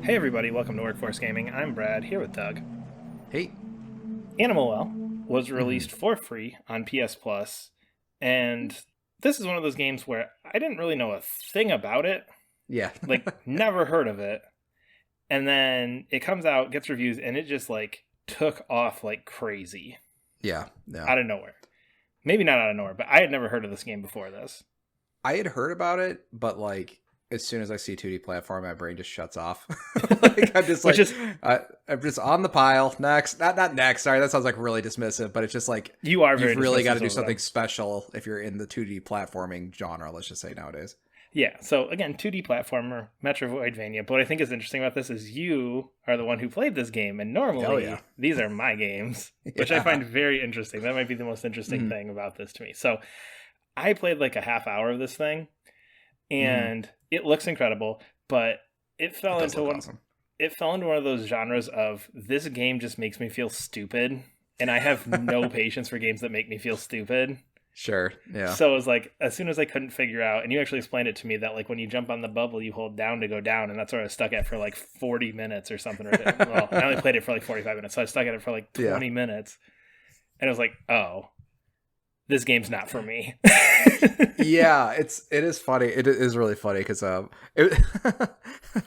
Hey everybody, welcome to Workforce Gaming. I'm Brad, here with Doug. Hey. Animal Well was Hmm. released for free on PS Plus, and this is one of those games where I didn't really know a thing about it, Yeah. like never heard of it, and then it comes out, gets reviews, and it just like took off like crazy Yeah. Yeah. out of nowhere. Maybe not out of nowhere, but I had never heard of this game before this. I had heard about it, but like as soon as I see 2D platform, my brain just shuts off. Like I'm just Which like is, I'm just on the pile. Next, not next. Sorry, that sounds like really dismissive, but it's just like you are very you've really got dismissive to do of something them. special if you're in the 2D platforming genre. Let's just say nowadays. Yeah, so again, 2D platformer, Metroidvania. But what I think is interesting about this is you are the one who played this game, and Oh yeah. normally these are my games, which I Yeah. find very interesting. That might be the most interesting Hmm. thing about this to me. So I played like a half hour of this thing, Hmm. and it looks incredible, but it It fell does into look one. awesome. It fell into one of those genres of this game just makes me feel stupid, and I have no patience for games that make me feel stupid. Sure. Yeah. So it was like as soon as I couldn't figure out, and you actually explained it to me that like when you jump on the bubble, you hold down to go down, and that's where I was stuck at for like 40 minutes or something. Well, I only played it for like 45 minutes, so I was stuck at it for like Yeah. 20 minutes, and I was like, oh, this game's not for me. Yeah, it is funny. It is really funny because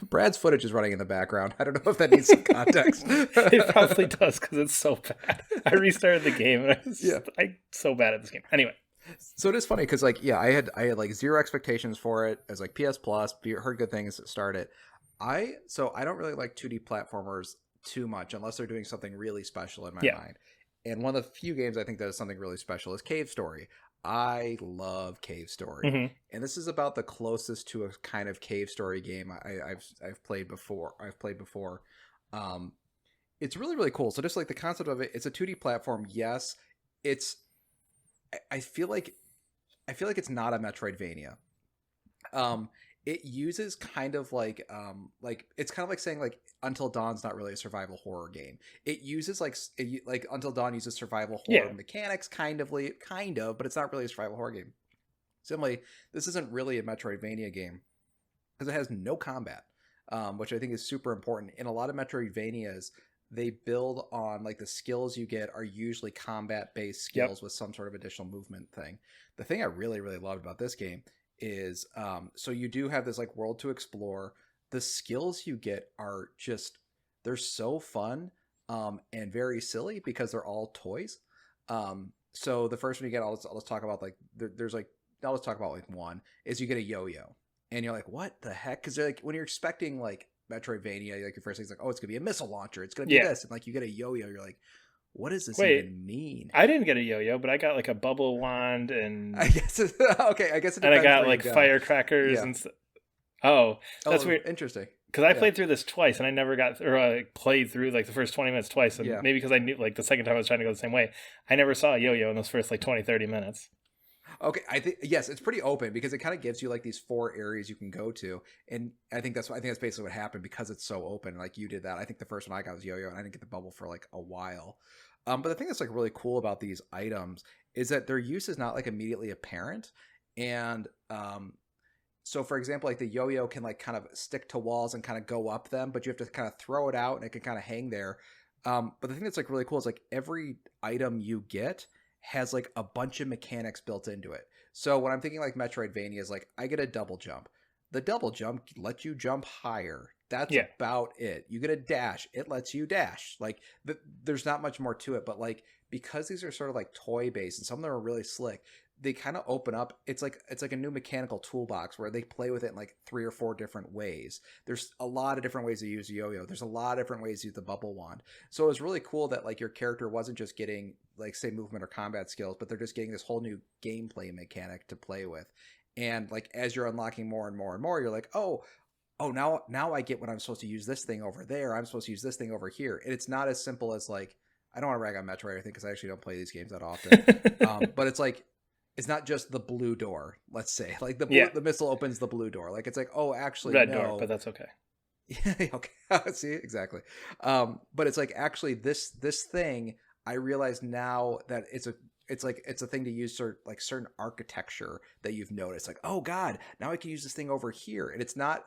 Brad's footage is running in the background. I don't know if that needs some context. It probably does because it's so bad. I restarted the game, and Yeah. I'm so bad at this game. Anyway, So it is funny because like yeah, I had like zero expectations for it as like PS Plus. Heard good things that started. I don't really like 2D platformers too much unless they're doing something really special in my yeah, mind. And one of the few games I think that is something really special is Cave Story. I love Cave Story, hmm and this is about the closest to a kind of Cave Story game I've played before. I've played before. Um, it's really cool. So just like the concept of it, it's a 2D platform. Yes, it's I feel like it's not a Metroidvania. Um, it uses kind of like it's kind of like saying like Until Dawn's not really a survival horror game. It uses like Until Dawn uses survival horror yeah, mechanics kind of, but it's not really a survival horror game. Similarly, this isn't really a Metroidvania game because it has no combat, which I think is super important. In a lot of Metroidvanias, they build on like the skills you get are usually combat based yep, skills with some sort of additional movement thing. The thing I really loved about this game is so you do have this like world to explore. The skills you get are just they're so fun and very silly because they're all toys. So the first one you get, let's talk about like there's like I'll just talk about like one is you get a yo-yo and you're like, what the heck? Because like when you're expecting like Metroidvania, like your first thing's like, oh, it's gonna be a missile launcher, it's gonna be yeah. this, and like you get a yo-yo, you're like, what does this Wait, even mean? I didn't get a yo-yo, but I got like a bubble wand I and guess okay. I guess it I depends got where you like go. firecrackers Yeah. and oh, that's Oh, weird interesting. because I Yeah. played through this twice and I never got or played through like the first 20 minutes twice, and Yeah. maybe because I knew like the second time I was trying to go the same way, I never saw a yo-yo in those first like 20 30 minutes. Okay. I think yes, it's pretty open because it kind of gives you like these four areas you can go to, and I think that's basically what happened because it's so open. Like you did that. I think the first one I got was yo-yo, and I didn't get the bubble for like a while. But the thing that's like really cool about these items is that their use is not like immediately apparent, and so for example, like the yo-yo can like kind of stick to walls and kind of go up them, but you have to kind of throw it out and it can kind of hang there. But the thing that's like really cool is like every item you get has like a bunch of mechanics built into it. So when I'm thinking like Metroidvania is like I get a double jump. The double jump lets you jump higher. That's Yeah, about it. You get a dash. It lets you dash. Like there's not much more to it, but like because these are sort of like toy based and some of them are really slick, they kind of open up. It's like a new mechanical toolbox where they play with it in like three or four different ways. There's a lot of different ways to use yo-yo. There's a lot of different ways to use the bubble wand. So it was really cool that like your character wasn't just getting like say movement or combat skills, but they're just getting this whole new gameplay mechanic to play with. And like as you're unlocking more and more and more, you're like, oh, now I get what I'm supposed to use this thing over there. I'm supposed to use this thing over here. And it's not as simple as like I don't want to rag on Metroid or anything because I actually don't play these games that often. But it's like it's not just the blue door. Let's say like yeah, the missile opens the blue door. Like it's like oh actually red door, but no. that's okay. Okay. See exactly. But it's like actually this thing I realize now that it's a thing to use like certain architecture that you've noticed like oh god now I can use this thing over here and it's not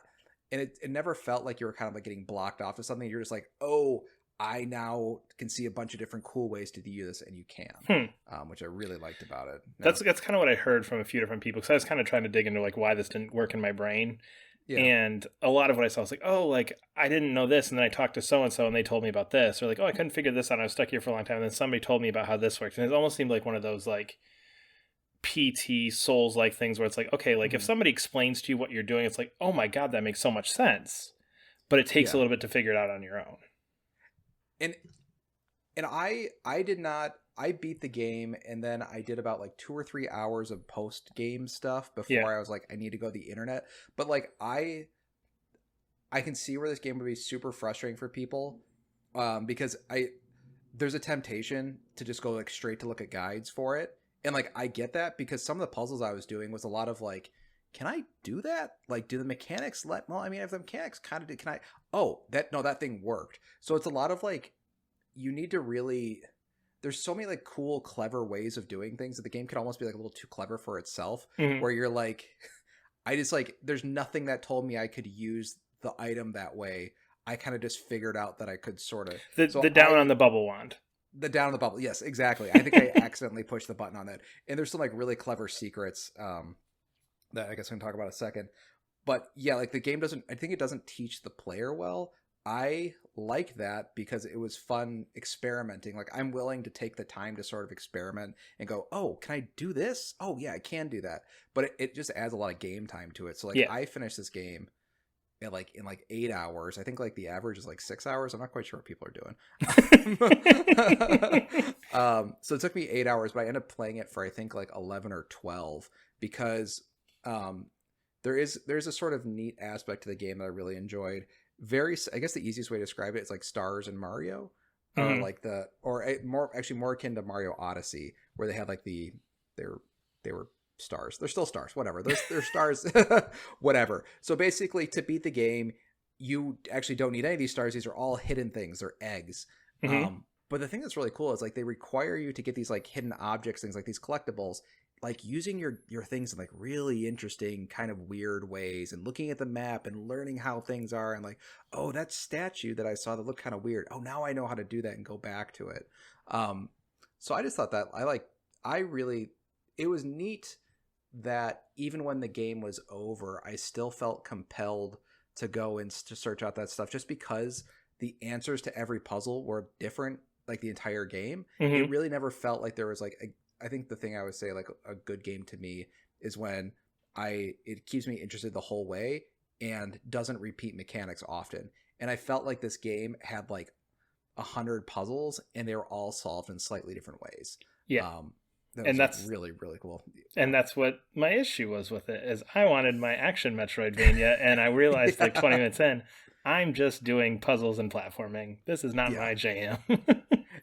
and it never felt like you were kind of like getting blocked off of something. You're just like, oh, I now can see a bunch of different cool ways to do this, and you can, Hmm. which I really liked about it. Now, That's kind of what I heard from a few different people, because I was kind of trying to dig into like why this didn't work in my brain. yeah, And a lot of what I saw was like, oh, like I didn't know this, and then I talked to so and so, and they told me about this, or like, oh, I couldn't figure this out. I was stuck here for a long time, and then somebody told me about how this works, and it almost seemed like one of those like PT Souls like things where it's like, okay, like if mhm, somebody explains to you what you're doing, it's like, oh my god, that makes so much sense, but it takes a yeah, little bit to figure it out on your own. and I did not. I beat the game, and then I did about like 2 or 3 hours of post game stuff Yeah. before I was like, I need to go to the internet. But like I can see where this game would be super frustrating for people, because there's a temptation to just go like straight to look at guides for it, and like I get that because some of the puzzles I was doing was a lot of like, can I do that? Like, do the mechanics let? Well, I mean, if the mechanics kind of did, can I? Oh, that no, that thing worked. So it's a lot of like, you need to really. There's so many like cool, clever ways of doing things that the game could almost be like a little too clever for itself. Hmm. Where you're like, I just like, there's nothing that told me I could use the item that way. I kind of just figured out that I could sort of. The So down on the bubble wand. the down in the bubble, yes, exactly. I think I accidentally pushed the button on that, and there's some like really clever secrets that I guess we can talk about in a second. But yeah, like the game doesn't. I think it doesn't teach the player well. I like that because it was fun experimenting. Like I'm willing to take the time to sort of experiment and go, oh, can I do this? Oh yeah, I can do that. But it just adds a lot of game time to it. So like Yeah. I finished this game in like 8 hours. I think like the average is like 6 hours. I'm not quite sure what people are doing. So it took me 8 hours, but I ended up playing it for I think like 11 or 12 because um, there's a sort of neat aspect to the game that I really enjoyed. I guess the easiest way to describe it is like Stars and Mario, or Hmm. like more akin to Mario Odyssey, where they had like they're they were stars. They're still stars. Whatever. They're stars. Whatever. So basically, to beat the game, you actually don't need any of these stars. These are all hidden things. They're eggs. Hmm. But the thing that's really cool is like they require you to get these like hidden objects, things like these collectibles, like using your things in like really interesting kind of weird ways, and looking at the map and learning how things are, and like, oh, that statue that I saw that looked kind of weird. Oh, now I know how to do that and go back to it. Um, so I just thought that I really, it was neat that even when the game was over, I still felt compelled to go and to search out that stuff just because the answers to every puzzle were different like the entire game. It Hmm. really never felt like there was like I think the thing I would say like a good game to me is when it keeps me interested the whole way and doesn't repeat mechanics often. And I felt like this game had like 100 puzzles and they were all solved in slightly different ways. Yeah. Um, that And was like that's really really cool. and that's what my issue was with it, is I wanted my action Metroidvania, and I realized like 20 Yeah. minutes in, I'm just doing puzzles and platforming. This is not Yeah. my jam.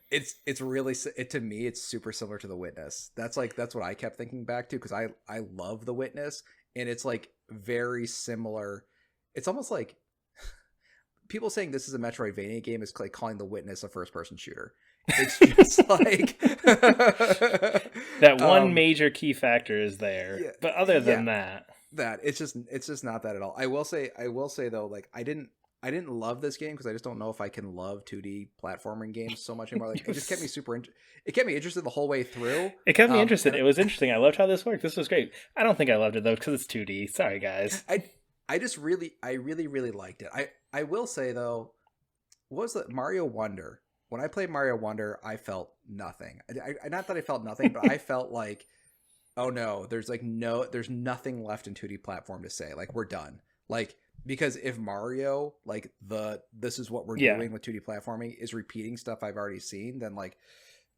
It's really to me it's super similar to The Witness. That's what I kept thinking back to because I love The Witness, and it's like very similar. It's almost like people saying this is a Metroidvania game is like calling The Witness a first person shooter. It's just like That one um major key factor is there, yeah, but other yeah, than that, that it's just not that at all. I will say though, like I didn't love this game because I just don't know if I can love 2D platforming games so much anymore. Like it just kept me it kept me interested the whole way through. it kept me interested. And It was interesting. I loved how this worked. This was great. I don't think I loved it though because it's 2D. Sorry, guys. I just really really liked it. I will say though, what was that Mario Wonder? When I played Mario Wonder, I felt nothing. Not that I felt nothing, but I felt like, oh no, there's nothing left in 2D platform to say. Like we're done. Like because if Mario, like this is what we're Yeah. doing with 2D platforming is repeating stuff I've already seen, then like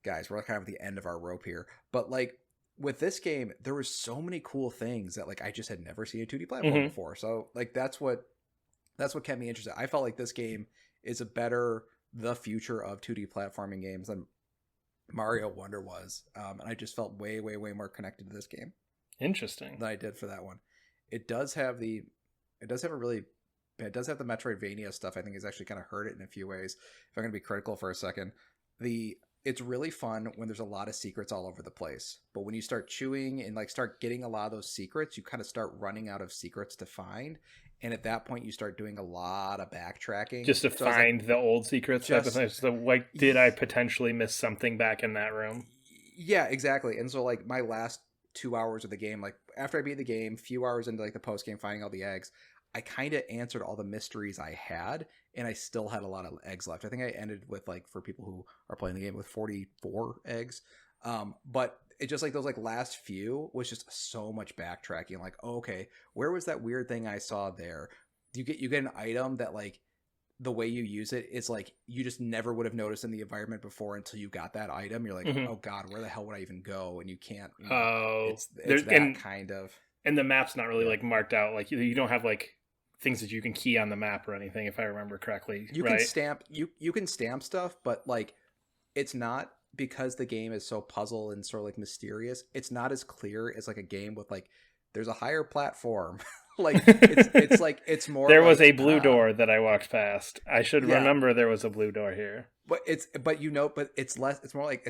guys, we're kind of at the end of our rope here. But like with this game, there was so many cool things that like I just had never seen a 2D platform Hmm. before. So like that's what kept me interested. I felt like this game is the future of 2D platforming games than Mario Wonder was, and I just felt way more connected to this game Interesting. than I did for that one. It does have it does have the Metroidvania stuff. I think has actually kind of hurt it in a few ways. If I'm going to be critical for a second, it's really fun when there's a lot of secrets all over the place. But when you start chewing and like start getting a lot of those secrets, you kind of start running out of secrets to find. and at that point you start doing a lot of backtracking Just to so I was like, find the old secrets type of just thing. So, like, did I potentially miss something back in that room? yeah, exactly. And so like my last 2 hours of the game, like after I beat the game, few hours into like the post game, finding all the eggs, I kind of answered all the mysteries I had, and I still had a lot of eggs left. I think I ended with like, for people who are playing the game, with 44 eggs. But it just like those like last few was just so much backtracking. Like, oh, okay, where was that weird thing I saw there? You get an item that like the way you use it is like you just never would have noticed in the environment before until you got that item. You're like, Hmm. oh god, where the hell would I even go? And you can't, Oh, it's there that kind of and the map's not really yeah. like marked out. Like you don't have like things that you can key on the map or anything, if I remember correctly, You can right? stamp you can stamp stuff, but like it's not, because the game is so puzzle and sort of like mysterious. It's not as clear as like a game with like there's a higher platform. Like it's like it's more There was like a blue door that I walked past. I should yeah. remember there was a blue door here. But it's less, it's more like,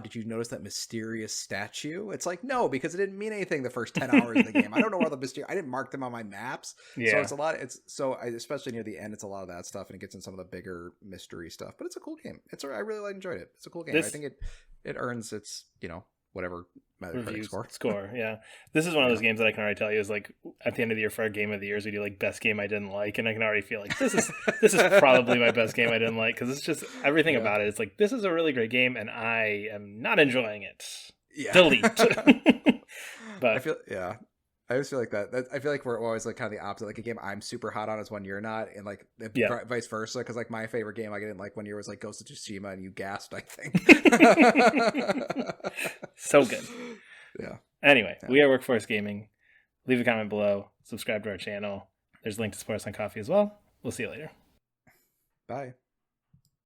did you notice that mysterious statue? It's like, no, because it didn't mean anything the first 10 hours of the game. I don't know where the mysterious, I didn't mark them on my maps. So Yeah. it's a lot, it's so I, especially near the end, it's a lot of that stuff, and it gets in some of the bigger mystery stuff, but it's a cool game. I really enjoyed it. It's a cool game. I This think it earns its, whatever Metacritic reviews score. score, yeah. This is one of Yeah. those games that I can already tell you is like at the end of the year for our game of the years, we do like best game I didn't like, and I can already feel like this is probably my best game I didn't like, because it's just everything Yeah. about it. It's like, this is a really great game, and I am not enjoying it. Yeah. Delete. I But feel yeah. I always feel like that. I feel like we're always like kind of the opposite. Like a game I'm super hot on is one you're not, and like yeah. vice versa. Because like my favorite game I didn't like one year was like Ghost of Tsushima, and you gasped, I think. So good. Yeah. Anyway, Yeah. we are Workforce Gaming. Leave a comment below. Subscribe to our channel. There's a link to support us on Coffee as well. We'll see you later. Bye.